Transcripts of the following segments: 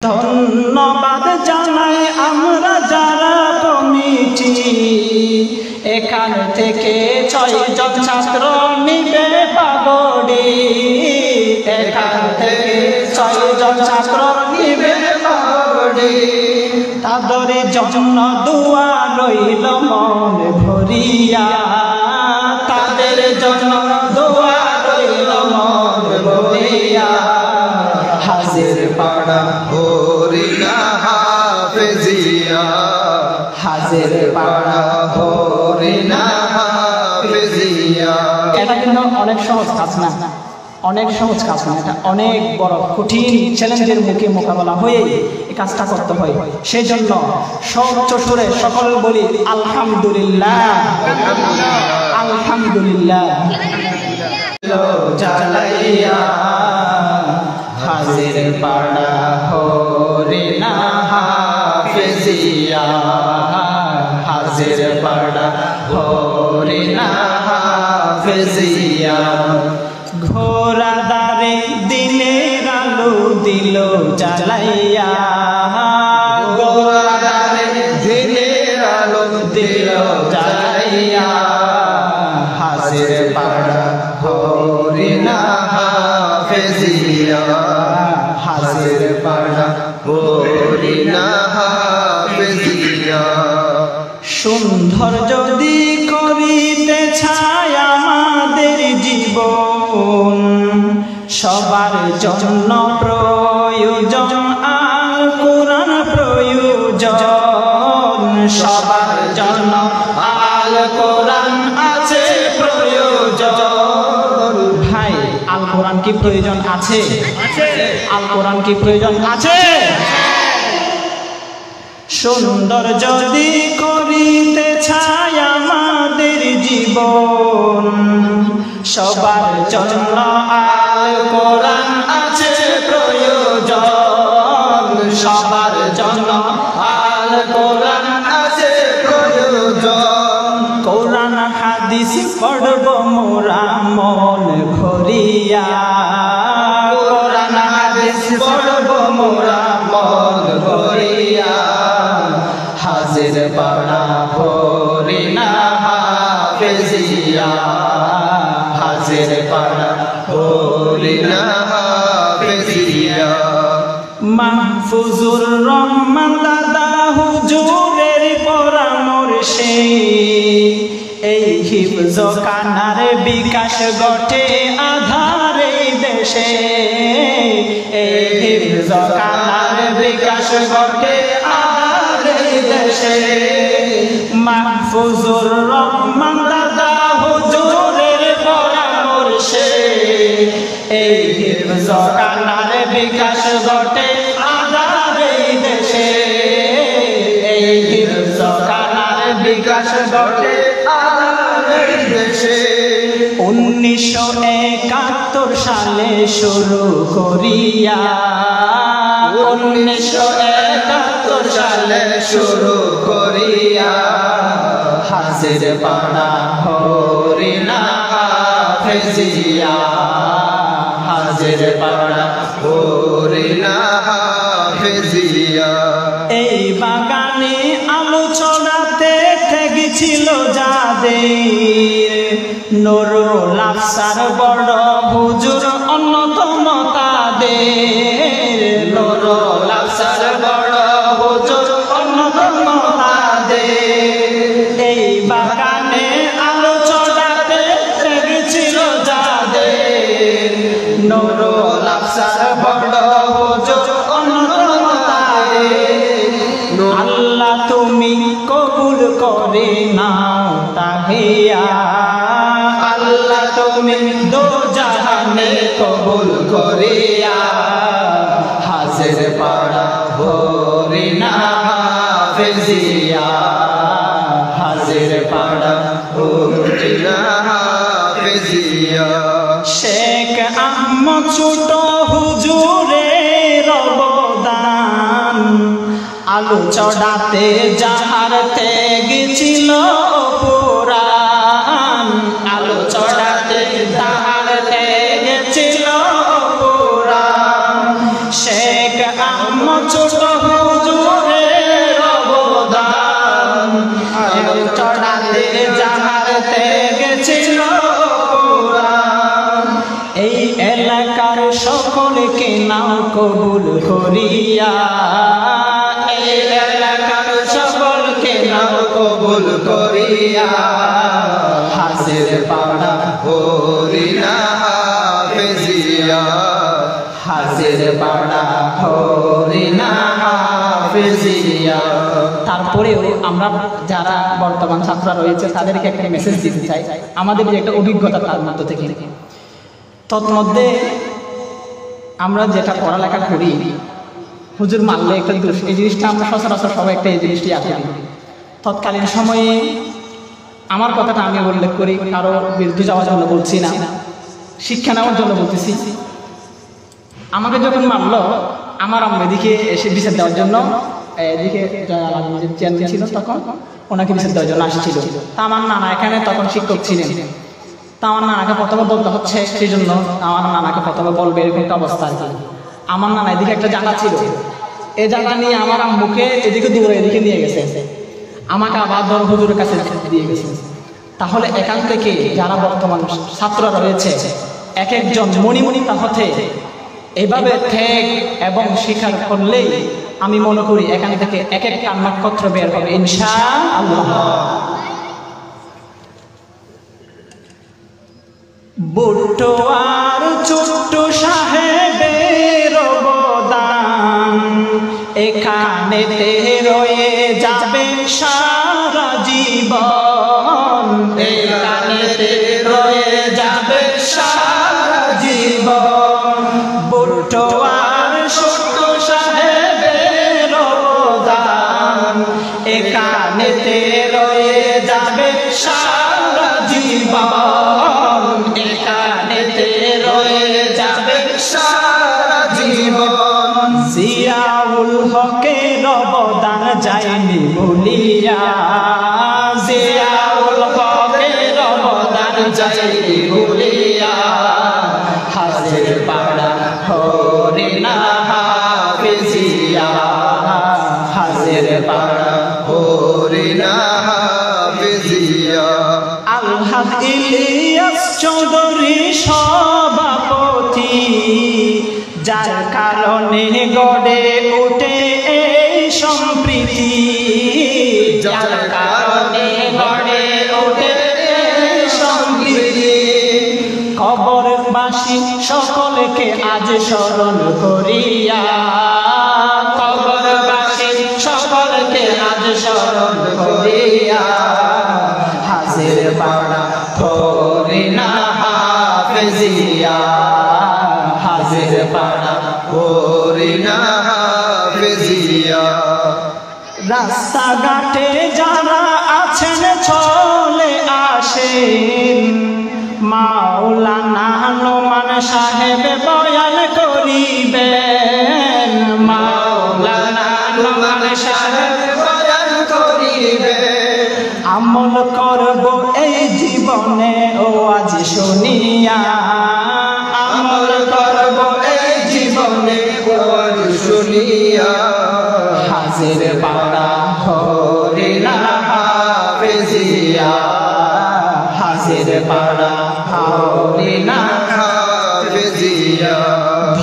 ধন্যবাদ জানাই আমরা যারা কমিটি, এখান থেকে 6 জন ছাত্র নিবে পাগড়ি। এখান থেকে 6 জন ছাত্র নিবে পাগড়ি। তাদের জন্য দোয়া রইল মন ভরিয়া, তাদের জন্য দোয়া রইল মন ভরিয়া। হাজির পাড়া হরিনা হাফেজিয়া, হাজির পাড়া হরিনা হাফেজিয়া। এটা কিন্তু অনেক সহজ কাজ না, অনেক সহজ কাজ না, এটা অনেক বড় কঠিন চ্যালেঞ্জের মুখে মোকাবেলা হয়ে এই কাজটা করতে হয়। সেই জন্য সচ্চ সুরে সকল বলি আলহামদুলিল্লাহ, আলহামদুলিল্লাহ। জ্বালাইয়া হাজির পাড়া হরিনা হাফেজিয়া, হাজির পাড়া হরিনা হাফেজিয়া। ঘোড়া দারে দিনের আলো দিল জ্বালাইয়া, ঘোড়া দারে দিনের আলো দিল জ্বালাইয়া। হাজির পাড়া হরিনা হাফেজিয়া, হাজির পাড়া হরিনা হাফেজিয়া। সুন্দর যদি করিতে চাই আমাদের জীবন, সবার জন্য প্রয়োজন আল কোরআন প্রয়োজন, সবার জন্য আল কোরআন আছে প্রয়োজন। ভাই, আল কোরআন কি প্রয়োজন আছে? আল কোরআন কি প্রয়োজন আছে? সুন্দর যদি করিতে চাই আমাদের জীবন, সবার জন্য আল কোরআন আছে প্রয়োজন, সবার জন্য আল কোরআন আছে প্রয়োজন। কোরআন হাদিস পড়ব মোরা মন ভরিয়া, কোরআন হাদিস পড়ব মোরা মন ভরিয়া। হাজির পাড়া হরিনা হাফেজিয়া, হাজির পাড়া হরিনা হাফেজিয়া। মাহফুজুর রহমান দাদা হুজুরের পরামর্শে এই হিফজ কানার বিকাশ ঘটে আধারে দেশে, এই হিফজ কানার বিকাশ ঘটে আধারে দেশে। মাহফুজুর রহমান দাদা হুজুরের পরামর্শে এই হিফজ কানার বিকাশ ঘটে আধারে দেশে, এই হিফজ কানার বিকাশ ঘটে আধারে দেশে। 1971 সালে শুরু করিয়া, 1971 সালে শুরু করিয়া। হাজির পাড়া হরিনা হাফেজিয়া, হাজির পাড়া হরিনা হাফেজিয়া। এই বাগানে আলো ছড়াতে থেকেছিল যাদের, নুরুল আফসার বড় হুজুর অন্যতম তাদের, নুরুল আফসার বড় হুজুর অন্যতম তাদের। এই বাগানে আলো ছড়াতে থেকেছিল যাদের, নুরুল আফসার বড় হুজুর অন্যতম তাদের। আল্লাহ তুমি কবুল করে নাও তাহিয়া, আল্লাহ তুমি দো জাহানে কবুল করিয়া। হাজির পাড়া হরিনা হাফেজিয়া, হাজির পাড়া হরিনা হাফেজিয়া। শেখ আহমদ ছোট হুজুরের অবদান, আলো চড়াতে যাহার গেছিল পুরাণ, আলো চড়াতে যাহার গেছিল পুরাণ। শেখ আহমদ ছোট হুজুরের অবদান চড়াতে যাহাতে গেছিল কোরআন এই এলাকার সকলকে নাও কবুল করিয়া এই এলাকার সকলকে নাও কবুল করিয়া হাসির পাড়া হরিনা হাফেজিয়া হাসির পাড়া হরিনা হাফেজিয়া। তারপরেও আমরা যারা বর্তমান ছাত্ররা রয়েছে তাদেরকে একটা মেসেজ দিতে চাই, আমাদের যে একটা অভিজ্ঞতা তার মধ্য থেকে। তন্মধ্যে আমরা যেটা পড়ালেখা করি, হুজুর মানলে একটা দোষ, এই জিনিসটা আমরা সচরাচর সবাই একটা এই জিনিসটি আসে। তৎকালীন সময়ে আমার কথাটা আমি উল্লেখ করি, কারো বিরুদ্ধে যাওয়ার জন্য বলছি না, শিক্ষা নেওয়ার জন্য বলতেছি। আমাকে যখন মানলো, আমার আম্মা এদিকে এসে বিচার দেওয়ার জন্য, এদিকে চেয়ারম্যান ছিল তখন, ওনাকে বিচার দেওয়ার জন্য আসছিল। তা আমার নানা এখানে তখন শিক্ষক ছিলেন, তা আমার নানাকে প্রথমে বলতে হচ্ছে, সেই জন্য আমার নানাকে প্রথমে বলবে এরকম একটা অবস্থা আর কি। আমার নানা এদিকে একটা জায়গা ছিল, এই জায়গা নিয়ে আমার আম্মুকে এদিকে দূরে এদিকে নিয়ে গেছে, আমাকে আবার ধর হুজুরের কাছে দিয়ে গেছে। তাহলে এখান থেকে যারা বর্তমান ছাত্ররা রয়েছে, এক একজন মণিমণি হতে এভাবে ত্যাগ এবং স্বীকার করলেই আমি মনে করি এখান থেকে এক একটা নক্ষত্র বের হবে ইনশাআল্লাহ। বুট্টো আর ছোট্ট সাহেবের অবদান এখানেতে রয়ে যাবে সারা জীবন, এখানেতে রয়ে যাবে সারা জীবন। বুট্টো আর ছোট্ট সাহেবের অবদান এখানেতে রয়ে যাবে সারা জীবন, এখানেতে রয়ে যাবে সারা জীবন। জিয়াউল হকের অবদান যায়নি ভুলিয়া, জিয়াউল হকের অবদান যায়নি ভুলিয়া। হাসির পাড়া হরিনা হাফেজিয়া, হাসির পাড়া হরিনা হাফেজিয়া। আলহাজ ইলিয়াস চৌধুরী সভাপতি, যার কারণে গড়ে ওঠে এই সম্প্রীতি, যার কারণে গড়ে ওঠে এই সম্প্রীতি। কবরবাসী সকলকে আজ স্মরণ করিয়া, কবরবাসী সকলকে আজ স্মরণ করিয়া। হাসির পাড়া হরিনা হাফেজিয়া, হাসির পাড়া হরিনা হাফেজিয়া। রাস্তাঘাটে যারা আছেন চলে আসেন, মাওলানা নোমান সাহেব বয়ান করিবেন, মাওলানা নোমান সাহেব বয়ান করিবেন। আমল করব এই জীবনে ও আজ শুনিয়া, আমল করব এই জীবনে ও আজ শুনিয়া। হাসির পাড়া হরিনা হাফেজিয়া, হাসির পাড়া হরিনা হাফেজিয়া।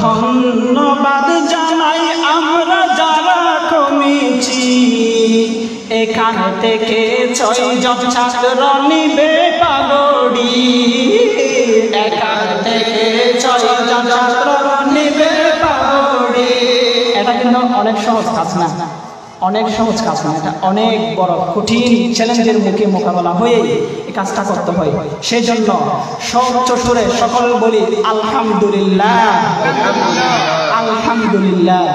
ধন্যবাদ জানাই আমরা যারা কমিটি, এখান থেকে 6 জন ছাত্র নিবে পাগড়ি, এখান থেকে 6 জন ছাত্র নিবে পাগড়ি। এটা কিন্তু অনেক সহজ কাজ না, অনেক সহজ কাজ না, এটা অনেক বড় কঠিন চ্যালেঞ্জের মুখে মোকাবেলা হয়ে এই কাজটা করতে হয়। সেই জন্য সচ্চ সুরে সকল বলি আলহামদুলিল্লাহ, আলহামদুলিল্লাহ।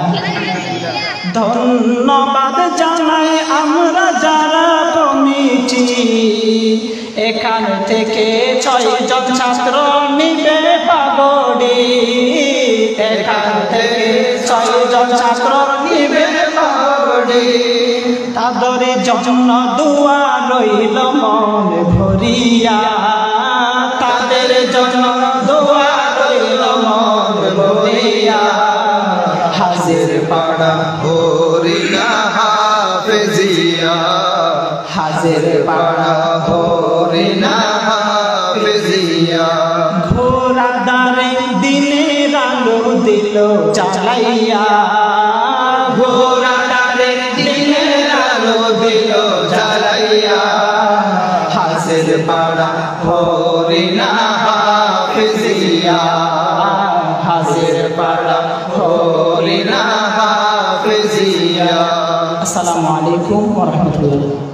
ধন্যবাদ জানাই আমরা যারা কমিটি, এখান থেকে 6 জন ছাত্র নিবে পাগড়ি, এখান থেকে 6 জন ছাত্র নিবে পাগড়ি। তাদের জন্য দোয়া রইল মন ভরিয়া, তাদের জন্য দোয়া রইল মন ভরিয়া। হাসির পাড়া হাজের পাড়া হরিনা হাফেজিয়া ঘোড়া দারে দিনের আলো দিল জ্বালাইয়া ঘোড়া ডালে দিনের আলো দিল জ্বালাইয়া হাজের পাড়া হরিনা হাফেজিয়া হাজের পাড়া হরিনা হাফেজিয়া আসসালামু আলাইকুম ওয়া রাহমাতুল্লাহ।